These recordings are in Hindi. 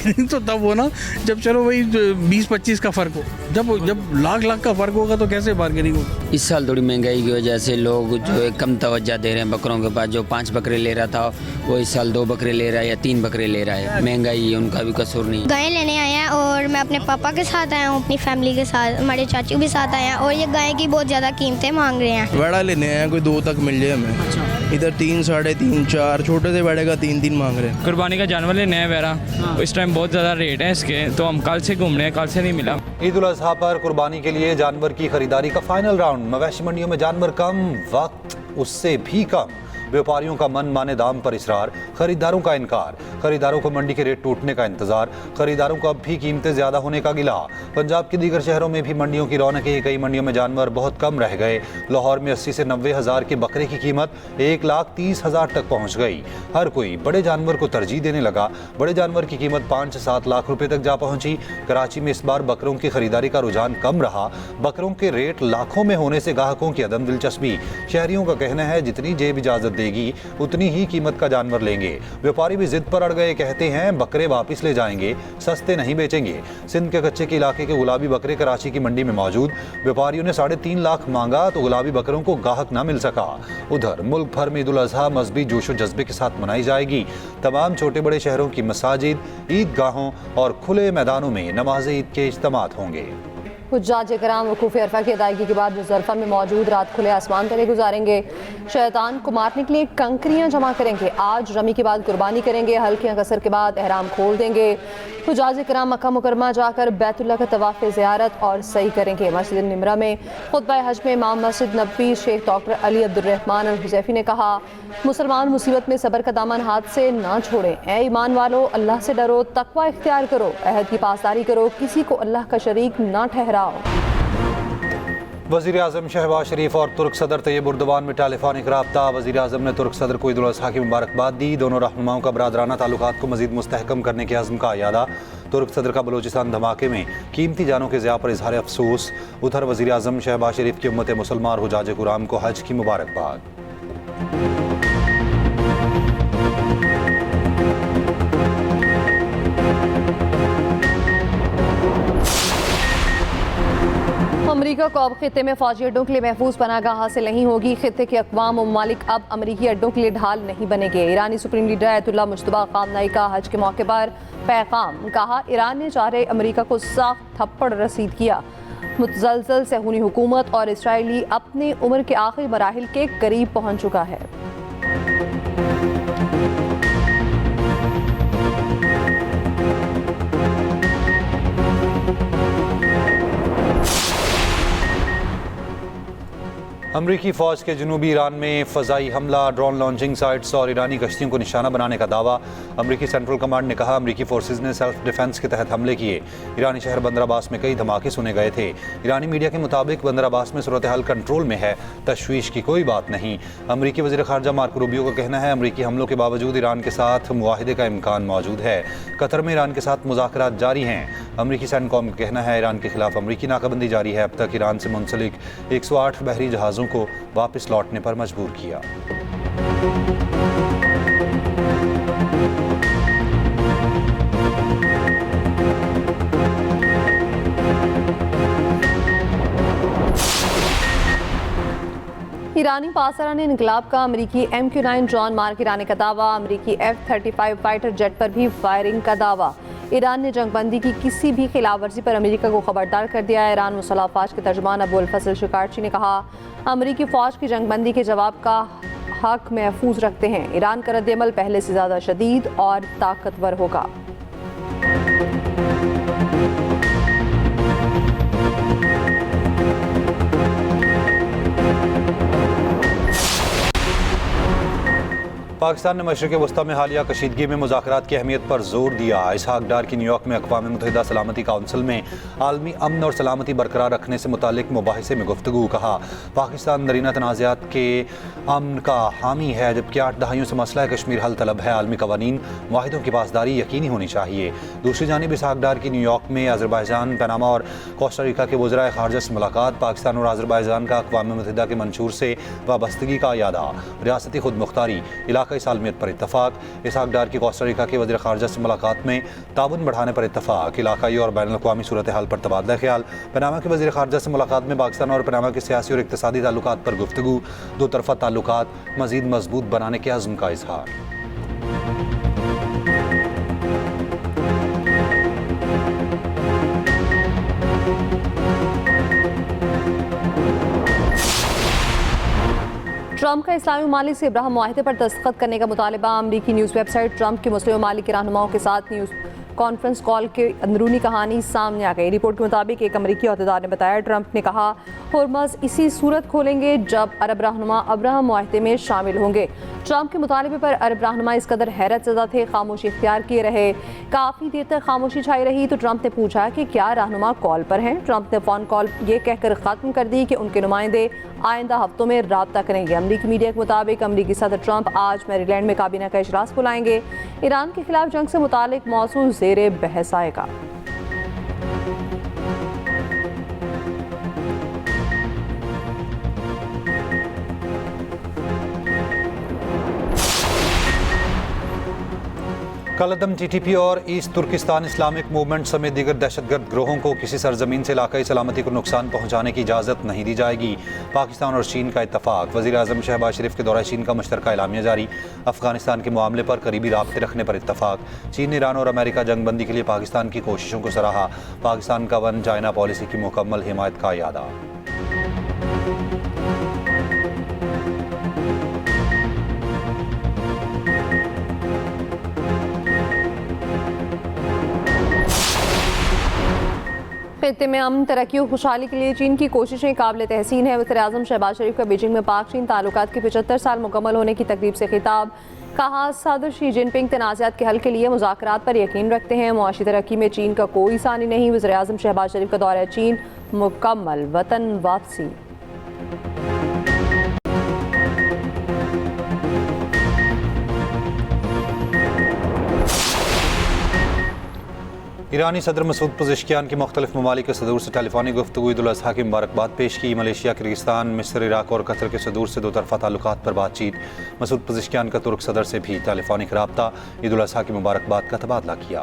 बार्गेनिंग तो तब हो ना जब चलो वही 20-25 का फ़र्क हो। जब लाख का फ़र्क होगा तो कैसे बार्गेनिंग होगी। इस साल थोड़ी महंगाई की वजह से लोग जो है कम तवज्जो दे रहे हैं बकरों के पास। जो 5 बकरे ले रहा था वो इस साल 2 बकरे ले रहा है या 3 बकरे ले रहा है। महंगाई है, उनका भी कसूर नहीं। गाय लेने आए हैं और मैं अपने पापा के साथ आया हूँ, अपनी फैमिली के साथ, हमारे चाचू भी साथ आए हैं और ये गाय की बहुत ज़्यादा कीमतें मांग रहे हैं। बड़ा लेने आए हैं, कोई 2 तक मिल जाए हमें। इधर 3, 3.5, 4 छोटे से बड़े का 3 मांग रहे हैं। कुर्बानी का जानवर लेने हैं वैरा, इस टाइम बहुत ज़्यादा रेट है इसके, तो हम कल से घूम रहे हैं, कल से नहीं मिला। ईद उल अज़हा पर कुर्बानी के लिए जानवर की खरीदारी का फाइनल राउंड। मवेशी मंडियों में जानवर कम, वक्त उससे भी कम। व्यापारियों का मन माने दाम पर इसरार, खरीदारों का इनकार। खरीदारों को मंडी के रेट टूटने का इंतजार, खरीदारों को अब भी कीमतें ज्यादा होने का गिला। पंजाब के दीगर शहरों में भी मंडियों की रौनकें, कई मंडियों में जानवर बहुत कम रह गए। लाहौर में 80 से 90 हज़ार के बकरे की कीमत 1,30,000 तक पहुंच गई। हर कोई बड़े जानवर को तरजीह देने लगा। बड़े जानवर की कीमत 5 से 7 लाख रुपए तक जा पहुंची। कराची में इस बार बकरों की खरीदारी का रुझान कम रहा। बकरों के रेट लाखों में होने से ग्राहकों की अदम दिलचस्पी। शहरियों का कहना है जितनी जेब इजाजत देगी उतनी ही कीमत का जानवर लेंगे। व्यापारी भी जिद पर अड़ गए, कहते हैं बकरे वापस ले जाएंगे, सस्ते नहीं बेचेंगे। सिंध के कच्चे के इलाके के गुलाबी बकरे कराची की मंडी में मौजूद। व्यापारियों ने 3.5 लाख मांगा तो गुलाबी बकरों को गाहक न मिल सका। उधर मुल्क भर में ईद उल अज़हा मजहबी जोशो जज्बे के साथ मनाई जाएगी। तमाम छोटे बड़े शहरों की मसाजिद, ईदगाहों और खुले मैदानों में नमाज ईद के इज्तिमात होंगे। हुज्जाज कराम वकूफ़ अरफा की अदायगी के बाद मुज़दलिफ़ा में मौजूद रात खुले आसमान तले गुजारेंगे। शैतान को मारने के लिए कंकरियां जमा करेंगे। आज रमी के बाद कुर्बानी करेंगे। हल्कियां कसर के बाद एहराम खोल देंगे। हुज्जाज कराम मक्का मुकरमा जाकर बैतुल्लाह का तवाफ़ ज़ियारत और सही करेंगे। मस्जिद निमरा में खुतबा हज में इमाम मस्जिद नबवी शेख डॉक्टर अली अब्दुर्रहमान अल हुज़ैफ़ी ने कहा, मुसलमान मुसीबत में सब्र का दामन हाथ से ना छोड़ें। ए ईमान वालो, अल्लाह से डरो, तकवा इख्तियार करो, अहद की पासदारी करो, किसी को अल्लाह का शरीक ना ठहराओ। वज़ीर आज़म शहबाज शरीफ और तुर्क सदर तैयब उर्दवान में टेलीफोनिक रब्ता। वज़ीर आज़म ने तुर्क सदर को ईद उल अज़हा की मुबारकबाद दी। दोनों रहनुमाओं का बरादराना ताल्लुकात को मज़ीद मुस्तहकम करने के अज़्म का यादा। तुर्क सदर का बलूचिस्तान धमाके में कीमती जानों के ज़िया पर इजहार अफसोस। उधर वज़ीर आज़म शहबाज शरीफ की उम्मत मुसलमान और हुज्जाज कुराम को हज की मुबारकबाद। अमरीका को अब खित्ते में फौजी अड्डों के लिए महफूज पनाहगाह हासिल नहीं होगी। खित्ते के अक़वाम व ममालिक अब अमरीकी अड्डों के लिए ढाल नहीं बनेंगे। ईरानी सुप्रीम लीडर आयतुल्लाह मुज्तबा ख़ामनई का हज के मौके पर पैगाम। कहा, ईरान ने 4 अमरीका को सख्त थप्पड़ रसीद किया। मुतज़लज़ल सहूनी हुकूमत और इसराइली अपनी उम्र के आखिरी मराहिल के करीब पहुँच चुका है। अमरीकी फ़ौज के जनूबी ईरान में फ़ज़ाई हमला, ड्रोन लॉन्चिंग साइट्स और ईरानी कश्तियों को निशाना बनाने का दावा। अमरीकी सेंट्रल कमांड ने कहा, अमरीकी फोर्सेज ने सेल्फ डिफेंस के तहत हमले किए। ईरानी शहर बंदर अब्बास में कई धमाके सुने गए थे। ईरानी मीडिया के मुताबिक बंदर अब्बास में सूरत हाल कंट्रोल में है, तशवीश की कोई बात नहीं। अमरीकी वज़ीर ख़ारजा मार्को रूबियो का कहना है, अमरीकी हमलों के बावजूद ईरान के साथ मुआहिदे का इम्कान मौजूद है। कतर में ईरान के साथ मुज़ाकरात जारी हैं। अमरीकी सैनकॉम का कहना है, ईरान के खिलाफ अमरीकी नाकाबंदी जारी है। अब तक ईरान से मुंसलिक 108 बहरी जहाज़ों को वापस लौटने पर मजबूर किया। ईरानी पासरान इनकलाब का अमरीकी MQ-9 ड्रोन मार गिराने का दावा। अमरीकी F-35 फाइटर जेट पर भी फायरिंग का दावा। ईरान ने जंगबंदी की किसी भी खिलाफ वर्जी पर अमेरिका को खबरदार कर दिया है। ईरान मुसल्लह अफवाज के तर्जुमान अबुल फजल शिकारची ने कहा, अमरीकी फ़ौज की जंगबंदी के जवाब का हक महफूज रखते हैं। ईरान का रद्द-ए-अमल पहले से ज़्यादा शदीद और ताकतवर होगा। पाकिस्तान ने मशरिक़ वस्ता में हालिया कशीदगी में मुज़ाकरात की अहमियत पर जोर दिया। इसहाक डार की न्यूयॉर्क में अक़वाम मुत्तहिदा सलामती काउंसिल में आलमी अमन और सलामती बरकरार रखने से मुतालिक मुबाहिसे में गुफ्तगू। कहा, पाकिस्तान दरीना तनाज़ात के अमन का हामी है, जबकि 8 दहाइयों से मसला कश्मीर हल तलब है। आलमी कवानीन माहिदों की पासदारी यकीनी होनी चाहिए। दूसरी जानिब इसहाक डार की न्यूयॉर्क में अज़रबैजान, पनामा और कोस्टारिका के वज़राए ख़ारजा से मुलाकात। पाकिस्तान और अज़रबैजान का अक़वाम मुत्तहिदा के मंशूर से वाबस्तगी का यादा। रियासती खुद मुख्तारी, इलाका इलाकाई सालमियत पर इत्तफाक। इसहाक डार की कोस्टा रिका के वज़ीर ख़ारजा से मुलाकात में ताउन बढ़ाने पर इत्तफाक। इलाकाई और बैनुल अक़वामी सूरत हाल पर तबादला ख्याल। पनामा के वज़ीर ख़ारजा से मुलाकात में पाकिस्तान और पनामा के सियासी और इक़्तिसादी ताल्लुकात पर गुफ्तगू। दो तरफ़ा ताल्लुकात मज़ीद मजबूत बनाने के अज़्म का इज़हार। ट्रंप का इस्लामी ममालिक से इब्राहिम मुआहिदे पर दस्तखत करने का मुतालबा। अमरीकी न्यूज़ वेबसाइट ट्रंप के मुस्लिम ममालिक के रहनुमाओं के साथ न्यूज़ कॉन्फ्रेंस कॉल के अंदरूनी कहानी सामने आ गई। रिपोर्ट के मुताबिक एक अमरीकी अहदेदार ने बताया, ट्रंप ने कहा होर्मज़ इसी सूरत खोलेंगे जब अरब रहनुमा अब्राहम मुआहिदे में शामिल होंगे। ट्रंप के मुतालबे पर अरब रहनुमा इस कदर हैरत ज़दा थे, खामोशी इख्तियार किए रहे। काफ़ी देर तक खामोशी छाई रही तो ट्रंप ने पूछा कि क्या रहनुमा कॉल पर हैं। ट्रंप ने फ़ोन कॉल ये कहकर ख़त्म कर दी कि उनके नुमाइंदे आइंदा हफ्तों में रब्ता करेंगे। अमरीकी मीडिया के मुताबिक अमरीकी सदर ट्रंप आज मैरीलैंड में काबीना का इजलास बुलाएंगे। ईरान के खिलाफ जंग से मुतालिक मौजू ज़ेरे बहस आएगा। कलदम TTP और ईस्ट तुर्किस्तान इस्लामिक मूवमेंट समेत दीगर दहशतगर्द ग्रोहों को किसी सरजमीन से इलाकाई सलामती को नुकसान पहुँचाने की इजाज़त नहीं दी जाएगी। पाकिस्तान और चीन का इत्तफाक। वज़ीर आज़म शहबाज शरीफ के दौरे चीन का मुश्तरका एलामिया जारी। अफगानिस्तान के मामले पर करीबी राब्ते रखने पर इत्तफाक। चीन, ईरान और अमेरिका जंगबंदी के लिए पाकिस्तान की कोशिशों को सराहा। पाकिस्तान का वन चाइना पॉलिसी की मुकम्मल हिमायत का इयादा। खित्ते में अमन, तरक्की और खुशहाली के लिए चीन की कोशिशें काबिल तहसीन है। वज़ीर आज़म शहबाज शरीफ का बीजिंग में पाक चीन ताल्लुकात के 75 साल मुकम्मल होने की तकरीब से खिताब। कहा, सदर शी जिनपिंग तनाज़ात के हल के लिए मुज़ाकरात पर यकीन रखते हैं। मुआशी तरक्की में चीन का कोई सानी नहीं। वज़ीर आज़म शहबाज शरीफ का दौरा चीन मुकम्मल, वतन वापसी। ईरानी सदर मसूद पज़ेश्कियान की मुख्तलिफ ममालिक के सदूर से टेलीफोनिक गुफ्तगू ईद उल अज़हा की मुबारकबाद पेश की। मलेशिया, किर्गिस्तान, मिस्र, इराक और कतर के सदूर से दो तरफ़ा ताल्लुकात पर बातचीत। मसूद पज़ेश्कियान का तुर्क सदर से भी टेलीफोनिक रब्ता। ईद उल अज़हा की मुबारकबाद का तबादला किया।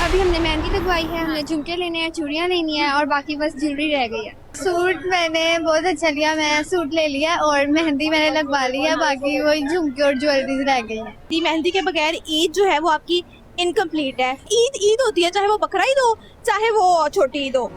अभी हमने मेहंदी लगवाई है, हमने झुमके लेने हैं, चूड़ियाँ लेनी है और बाकी बस ज्वेलरी रह गई है। सूट मैंने बहुत अच्छा लिया, मैं सूट ले लिया और मेहंदी मैंने लगवा ली है, बाकी वही झुमके और ज्वेलरी रह गई है। मेहंदी के बगैर ईद जो है वो आपकी इनकम्प्लीट है। ईद होती है, चाहे वो बकरा ईद हो चाहे वो छोटी ईद हो।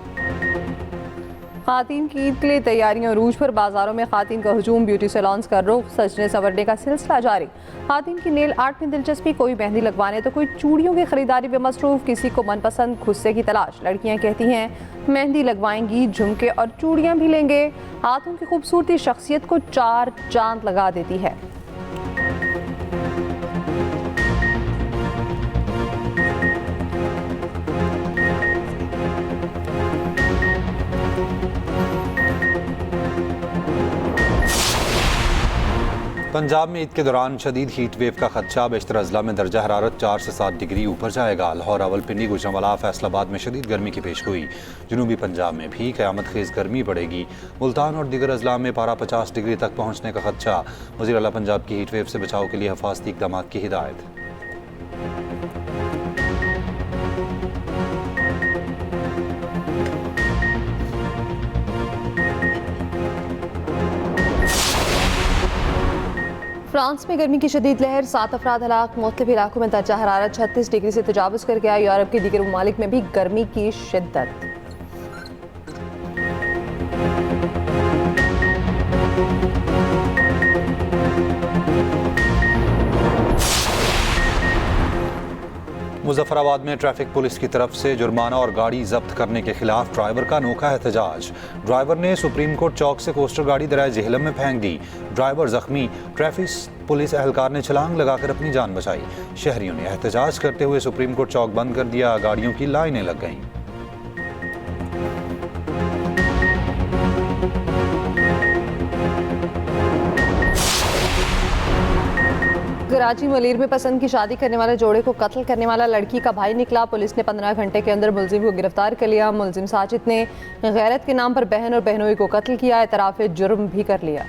खातीन की ईद के लिए तैयारियां रूज पर। बाजारों में खातीन का हजूम, ब्यूटी सैलून्स का रुख, सजने संवरने का सिलसिला जारी। खातीन की नेल आर्ट में दिलचस्पी, कोई मेहंदी लगवाने तो कोई चूड़ियों की खरीदारी में मसरूफ, किसी को मनपसंद खुस्से की तलाश। लड़कियां कहती हैं मेहंदी लगवाएंगी, झुमके और चूड़ियां भी लेंगे। हाथों की खूबसूरती शख्सियत को चार चांद लगा देती है। पंजाब में ईद के दौरान शदीद हीट वेव का खदशा। बेशतर अजला में दर्जा हरारत 4 से 7 डिग्री ऊपर जाएगा। लाहौर, रावलपिंडी, गुजरांवाला, फैसलाबाद में शदीद गर्मी की पेशगोई। जनूबी पंजाब में भी क़यामत खेज़ गर्मी पड़ेगी। मुल्तान और दीगर अजला में पारा 50 डिग्री तक पहुँचने का खदशा। वज़ीर आला पंजाब की हीट वेव से बचाव के लिए हिफाजती इक़दाम की हिदायत। फ्रांस में गर्मी की शदीद लहर, 7 अफराद हलाक। मुख्तलिफ इलाकों में दर्जा हरारत 36 डिग्री से तजावुज़ कर गया। यूरोप के दीगर ममालिक में भी गर्मी की शिद्दत। मुजफ्फराबाद में ट्रैफिक पुलिस की तरफ से जुर्माना और गाड़ी जब्त करने के खिलाफ ड्राइवर का अनोखा एहतजाज। ड्राइवर ने सुप्रीम कोर्ट चौक से कोस्टर गाड़ी दराए जेहलम में फेंक दी। ड्राइवर जख्मी। ट्रैफिक पुलिस एहलकार ने छलांग लगाकर अपनी जान बचाई। शहरियों ने एहतजाज करते हुए सुप्रीम कोर्ट चौक बंद कर दिया। गाड़ियों की लाइनें लग गईं। कराची मलीर में पसंद की शादी करने वाले जोड़े को कत्ल करने वाला लड़की का भाई निकला। पुलिस ने 15 घंटे के अंदर मुलजिम को गिरफ्तार कर लिया। मुलजिम साजिद ने गैरत के नाम पर बहन और बहनोई को कत्ल किया, एतराफ़ जुर्म भी कर लिया।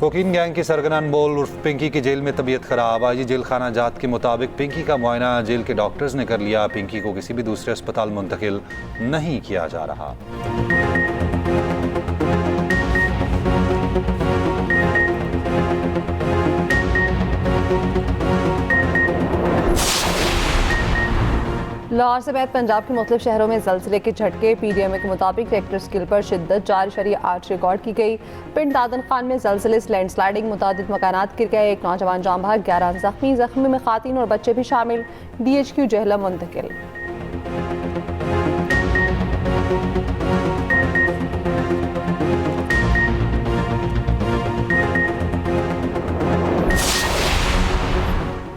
कोकीन गैंग की सरगना अनमोल उर्फ पिंकी की जेल में तबीयत खराब। आईजी जेल खाना जात के मुताबिक पिंकी का मुआयना जेल के डॉक्टर्स ने कर लिया। पिंकी को किसी भी दूसरे अस्पताल मुंतकिल नहीं किया जा रहा। लाहौर से बैद पंजाब के मुख्तलिफ शहरों में ज़लज़ले के झटके। PDMA के मुताबिक रेक्टर स्केल पर शिद्दत 4.8 रिकॉर्ड की गई। पिंड दादन खान में ज़लज़ले लैंडस्लाइडिंग मुतादिद मकानात गिर गए। एक नौजवान जाम बहक, 11 जख्मी में खातीन और बच्चे भी शामिल। DHQ जहलम मुंतकिल।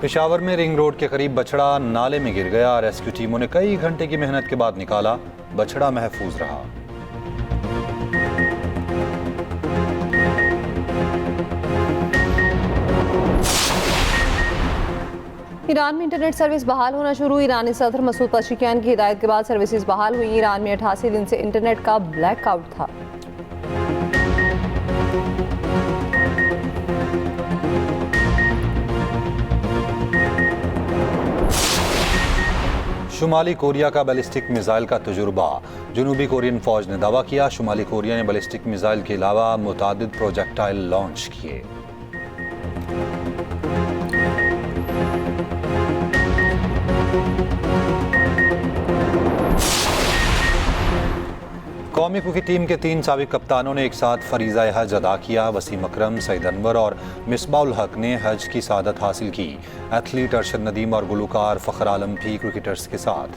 पेशावर में रिंग रोड के करीब बछड़ा नाले में गिर गया। रेस्क्यू टीमों ने कई घंटे की मेहनत के बाद निकाला। बछड़ा महफूज रहा। ईरान में इंटरनेट सर्विस बहाल होना शुरू। ईरानी सदर मसूद पज़ेश्कियान की हिदायत के बाद सर्विसेज बहाल हुई। ईरान में 88 दिन से इंटरनेट का ब्लैकआउट था। शुमाली कोरिया का बैलिस्टिक मिसाइल का तजुर्बा। जनूबी कोरियन फौज ने दावा किया, शुमाली कोरिया ने बैलिस्टिक मिसाइल के अलावा मुतादिद प्रोजेक्टाइल लॉन्च किए। कौमी क्रिकेट टीम के 3 साबिक कप्तानों ने एक साथ फरीज़ा हज अदा किया। वसीम अकरम, सईद अनवर और मिसबाउल हक ने हज की सादत हासिल की। एथलीट अरशद नदीम और गुलूकार फ़खर आलम भी क्रिकेटर्स के साथ।